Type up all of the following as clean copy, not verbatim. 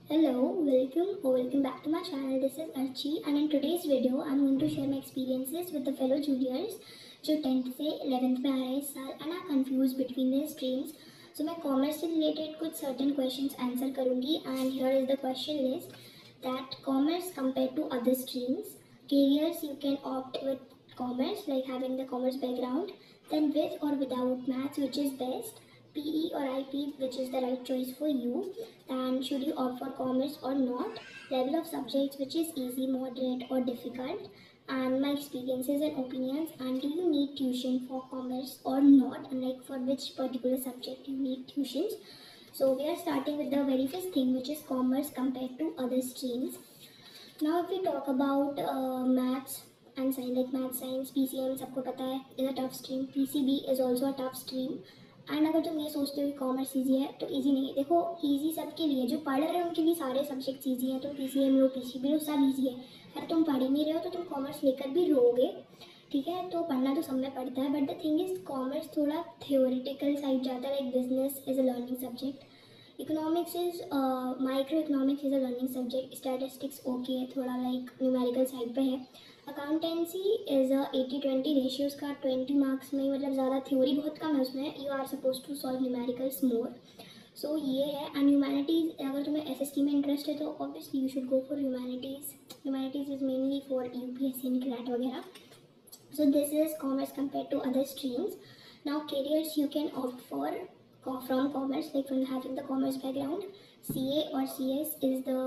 Hello, welcome back to my channel. This is Archie, and in today's video I'm going to share my experiences with the fellow juniors जो 10th से 11th में आ रहे हैं इस साल and are confused between their streams. So मैं commerce से related कुछ certain questions answer करूँगी and here is the question list that commerce compared to other streams. Careers you can opt with commerce like having the commerce background, then with or without maths which is best, PE or IP which is the right choice for you, and should you opt for commerce or not, level of subjects which is easy, moderate or difficult, and my experiences and opinions, and do you need tuition for commerce or not, and like for which particular subject you need tuitions. So we are starting with the very first thing which is commerce compared to other streams. Now if we talk about maths and science, like math science PCM सबको पता है is a tough stream, PCB is also a tough stream. And अगर तुम ये सोचते हो कि commerce easy है तो ईजी नहीं है. देखो ईजी सबके लिए, जो पढ़ रहे हैं उनके लिए सारे सब्जेक्ट्स ईजी हैं. तुम PCM लो, PCB लो, सब ईजी है. अगर तुम पढ़ ही नहीं रहे हो तो तुम कॉमर्स लेकर भी रोगे. ठीक है, तो पढ़ना तो सब में पड़ता है, but the thing is commerce थोड़ा थियोरिटिकल साइड जाता है. Like business is a learning subject, economics is micro economics is a learning subject, statistics okay थोड़ा लाइक न्यूमेरिकल साइड पे है. अकाउंटेंसी इज अ 80-20 रेशियोज का 20 मार्क्स में, मतलब ज़्यादा थ्योरी बहुत कम है उसमें. You are suppose to solve numericals more. So ये है. एंड ह्यूमैनिटीज़, अगर तुम्हें SST में इंटरेस्ट है तो obviously you should go for humanities. Humanities is mainly for UPSC and CLAT वगैरह. So this is commerce compared to other streams. Now careers you can opt for from commerce, like from having the commerce background. CA or CS is the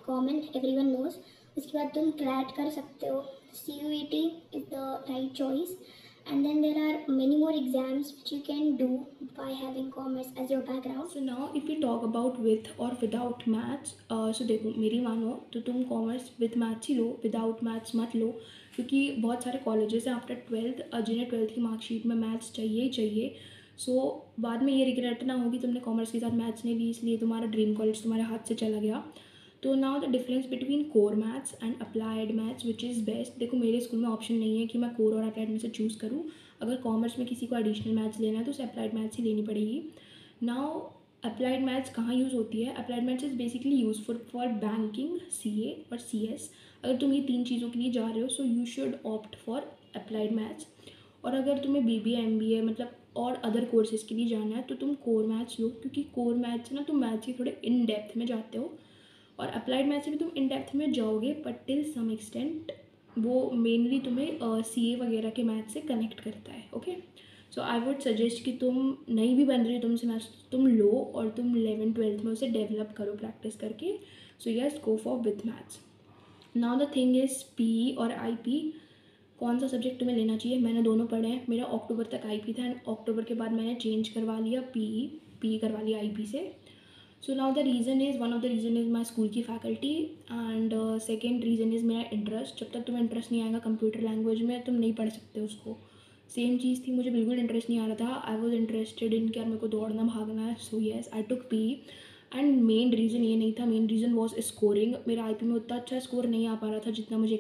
common, everyone knows. उसके बाद तुम CLAT कर सकते हो. CUET is the right choice. And then there are many more exams which you can do by having commerce as your background. So now if we talk about with or without maths, so देखो मेरी मानो तो तुम commerce with maths he low, without maths मत लो, क्योंकि बहुत सारे colleges हैं आफ्टर 12th जिन्हें 12th की मार्कशीट में मैथ्स चाहिए ही चाहिए. सो बाद में ये रिग्रेट ना हो कि तुमने कॉमर्स के साथ मैथ्स नहीं ली इसलिए तुम्हारा ड्रीम कॉलेज तुम्हारे हाथ से चला गया. तो now the difference between core maths and applied maths which is best. देखो मेरे स्कूल में ऑप्शन नहीं है कि मैं कोर और अप्लाइड में से चूज़ करूँ. अगर कॉमर्स में किसी को एडिशनल मैथ्स लेना है तो उसे अप्लाइड मैथ्स ही लेनी पड़ेगी. नाउ अप्लाइड मैथ्स कहाँ यूज़ होती है? Applied maths is basically useful for banking, CA और CS. अगर तुम ये 3 चीज़ों के लिए जा रहे हो so you should opt for applied maths. और अगर तुम्हें BBA MBA मतलब और अदर कोर्सेज़ के लिए जाना है तो तुम कोर मैथ्स लो, क्योंकि कोर मैथ्स ना तुम मैथ्स की थोड़े इन डेप्थ में जाते हो. और अप्लाइड मैथ्स में भी तुम इन डेप्थ में जाओगे बट टिल सम एक्सटेंट वो मेनली तुम्हें CA वगैरह के मैथ्स से कनेक्ट करता है. Okay, so I would suggest कि तुम नहीं भी बन रही हो तुमसे मैथ्स तुम लो और तुम 11th-12th में उसे डेवलप करो प्रैक्टिस करके. So yes, go for with maths. Now the thing is PE और IP कौन सा सब्जेक्ट तुम्हें लेना चाहिए. मैंने दोनों पढ़े हैं. मेरा अक्टूबर तक IP था एंड अक्टूबर के बाद मैंने चेंज करवा लिया, PE करवा लिया IP से. So now the reason is, one of the reason is my school की faculty and second reason is मेरा इंटरेस्ट. जब तक तुम्हें इंटरेस्ट नहीं आएगा कंप्यूटर लैंग्वेज में तुम नहीं पढ़ सकते उसको. सेम चीज़ थी, मुझे बिल्कुल इंटरेस्ट नहीं आ रहा था. आई वॉज इंटरेस्टेड इन कि यार मेरे को दौड़ना भागना है. So yes, I took PE. And main reason ये नहीं था, मेन रीज़न वॉज स्कोरिंग. मेरा IP में उतना अच्छा स्कोर नहीं आ पा रहा था जितना मुझे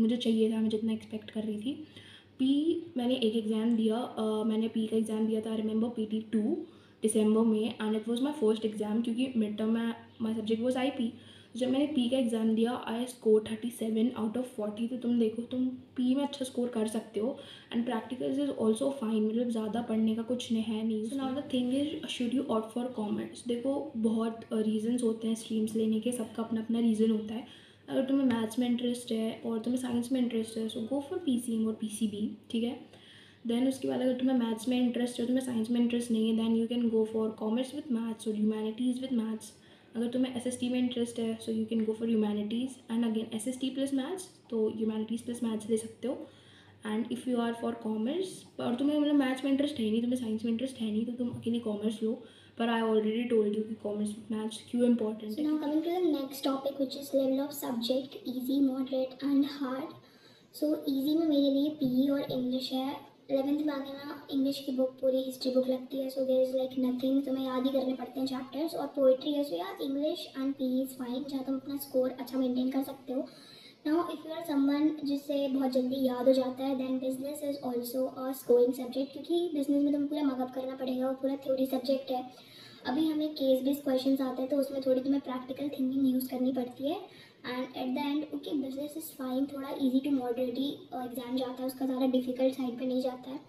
मुझे चाहिए था, मैं जितना एक्सपेक्ट कर रही थी. मैंने एक एग्ज़ाम दिया, मैंने PE का एग्ज़ाम दिया था. आई रिमेंबर PT2 दिसंबर में and it was my first exam, क्योंकि मिड टर्म में माई सब्जेक्ट वॉज IP. जब मैंने PE का एग्ज़ाम दिया आई स्कोर 37 आउट ऑफ 40. तो तुम देखो तुम PE में अच्छा स्कोर कर सकते हो. And practicals is also fine, मतलब ज़्यादा पढ़ने का कुछ नहीं है नहीं. सो now the thing is should you opt for commerce. देखो बहुत रीजंस होते हैं स्ट्रीम्स लेने के, सबका अपना अपना रीज़न होता है. अगर तुम्हें मैथ्स में इंटरेस्ट है और तुम्हें साइंस में इंटरेस्ट है सो गो फॉर PCM और PCB. ठीक है. देन उसके बाद अगर तुम्हें मैथ्स में इंटरेस्ट है, तुम्हें साइंस में इंटरेस्ट नहीं है, then you can go for commerce with maths और ह्यूमैनिटीज़ विद मैथ्स. अगर तुम्हें SST में इंटरेस्ट है so you can go for humanities and again SST plus maths, तो ह्यूमैनिटीज़ प्लस मैथ्स ले सकते हो. And if you are for commerce और तुम्हें मतलब मैथ्स में इंटरेस्ट है नहीं, तुम्हें साइंस में इंटरेस्ट है नहीं, तो तुम अकेले कॉमर्स लो. पर आई ऑलरेडी टोल्ड यू कि कॉमर्स विद मैथ्स क्यों इंपॉर्टेंट So है. now coming to the next topic which is level of subject, easy, moderate and hard. So easy में मेरे लिए PE और English है. 11th में आगे ना इंग्लिश की बुक पूरी हिस्ट्री बुक लगती है, so there is like nothing, तुम्हें याद ही करने पड़ते हैं चैप्टर्स. और पोइट्री है सो यार English and PE is fine, जहाँ तुम अपना स्कोर अच्छा मेंटेन कर सकते हो. Now if you are someone जिससे बहुत जल्दी याद हो जाता है, then business is also a scoring subject, क्योंकि बिजनेस में तुम्हें पूरा मगअप करना पड़ेगा, वो पूरा थ्योरी सब्जेक्ट है. अभी हमें केस बेस्ड क्वेश्चंस आते हैं तो उसमें थोड़ी तुम्हें प्रैक्टिकल थिंकिंग यूज़ करनी पड़ती है। And at the end okay business is fine, थोड़ा इजी टू मॉडरेट ही एग्जाम जाता है, उसका ज़्यादा डिफिकल्ट साइड पे नहीं जाता है।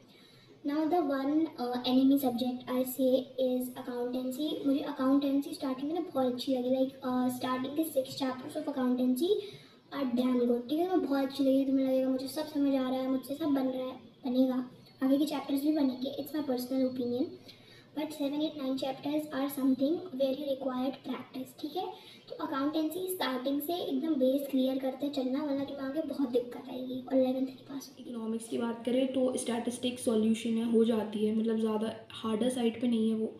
Now the one enemy subject I say is accountancy. मुझे अकाउंटेंसी स्टार्टिंग में ना बहुत अच्छी लगी, लाइक स्टार्टिंग के 6 chapters of accountancy are damn good, ठीक है। तो बहुत अच्छी लगी, तुम्हें लगेगा मुझे सब समझ आ रहा है, मुझसे सब बन रहा है, बनेगा, आगे के चैप्टर्स भी बनेंगे, it's my personal opinion. But 7, 8, 9 chapters are something very required practice, ठीक है। तो अकाउंटेंसी स्टार्टिंग से एकदम बेस क्लियर करते चलना, वरना तुम्हें आगे बहुत दिक्कत आएगी और 11th के पास। इकोनॉमिक्स की बात करें तो स्टैटिस्टिक्स सॉल्यूशन है, हो जाती है, मतलब ज़्यादा हार्डर साइड पे नहीं है वो।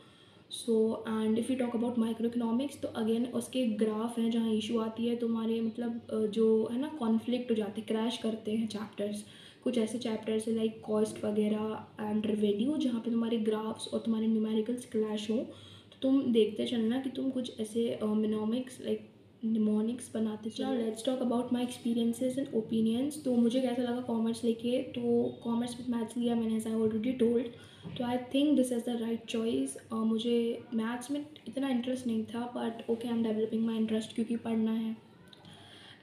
So and if you talk about micro economics तो अगेन उसके ग्राफ हैं जहाँ इशू आती है तुम्हारे, मतलब जो है ना कॉन्फ्लिक्ट हो जाते, क्रैश करते हैं चैप्टर्स। कुछ ऐसे चैप्टर्स है लाइक कॉस्ट वगैरह एंड रेवेन्यू, जहाँ पे तुम्हारे ग्राफ्स और तुम्हारे न्यूमेरिकल्स क्लैश हो, तो तुम देखते चलना कि तुम कुछ ऐसे मिनोमिक्स लाइक निमोनिक्स बनाते चलो। Let's talk about my experiences and opinions. तो मुझे कैसा लगा कॉमर्स लेके, तो कॉमर्स विद मैथ्स लिया मैंने, एज आई ऑलरेडी टोल्ड। तो I think this is the right choice. मुझे मैथ्स में इतना इंटरेस्ट नहीं था, but okay I am developing my interest क्योंकि पढ़ना है।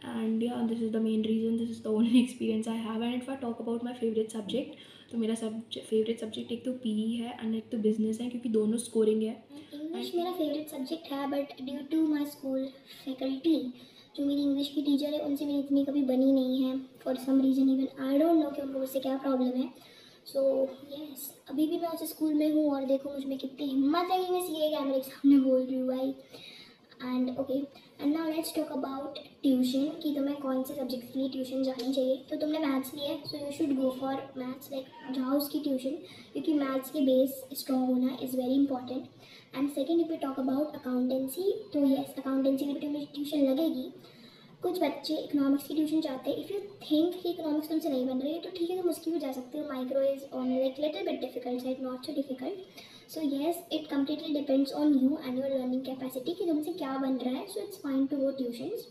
And yeah this is the main reason, this is the only experience I have. And if I talk about my favourite subject, तो मेरा favourite subject एक तो PE है and एक तो बिजनेस है, क्योंकि दोनों स्कोरिंग है। इंग्लिश मेरा फेवरेट सब्जेक्ट है, but due to my school faculty, जो मेरी इंग्लिश की टीचर है, उनसे मेरी इतनी कभी बनी नहीं है for some reason, even I don't know कि उनको मुझसे क्या प्रॉब्लम है। सो यस, अभी भी मैं उस स्कूल में हूँ और देखो मुझ में कितनी हिम्मत है कि मैं सीए कैमरे के सामने बोल रही हूँ भाई। And okay, and now let's talk about tuition, कि तुम्हें कौन से सब्जेक्ट के लिए ट्यूशन जानी चाहिए। तो तुमने मैथ्स लिया है, so you should go for maths, like जाओ उसकी ट्यूशन, क्योंकि मैथ्स के बेस स्ट्रॉन्ग होना is very important. And second, if you talk about accountancy, तो येस अकाउंटेंसी में भी तुम्हें ट्यूशन लगेगी। कुछ बच्चे इकोनॉमिक्स की ट्यूशन चाहते हैं, इफ़ यू थिंक कि इकोनॉमिक्स तुमसे नहीं बन रही है तो ठीक है, तुम उसकी भी जा सकते हो। Micro is on like little bit difficult side, not so difficult. So yes, it completely depends on you and your learning capacity कि तुमसे क्या बन रहा है। So it's fine to go tuitions.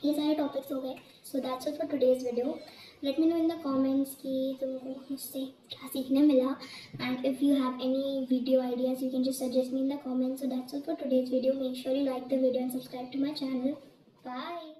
ये सारे टॉपिक्स हो गए। So that's all for today's video. Let me know in the comments कि तुमको मुझसे क्या सीखने मिला, and if you have any video ideas you can just suggest me in the comments. So that's all for today's video. Make sure you like the video and subscribe to my channel. Bye.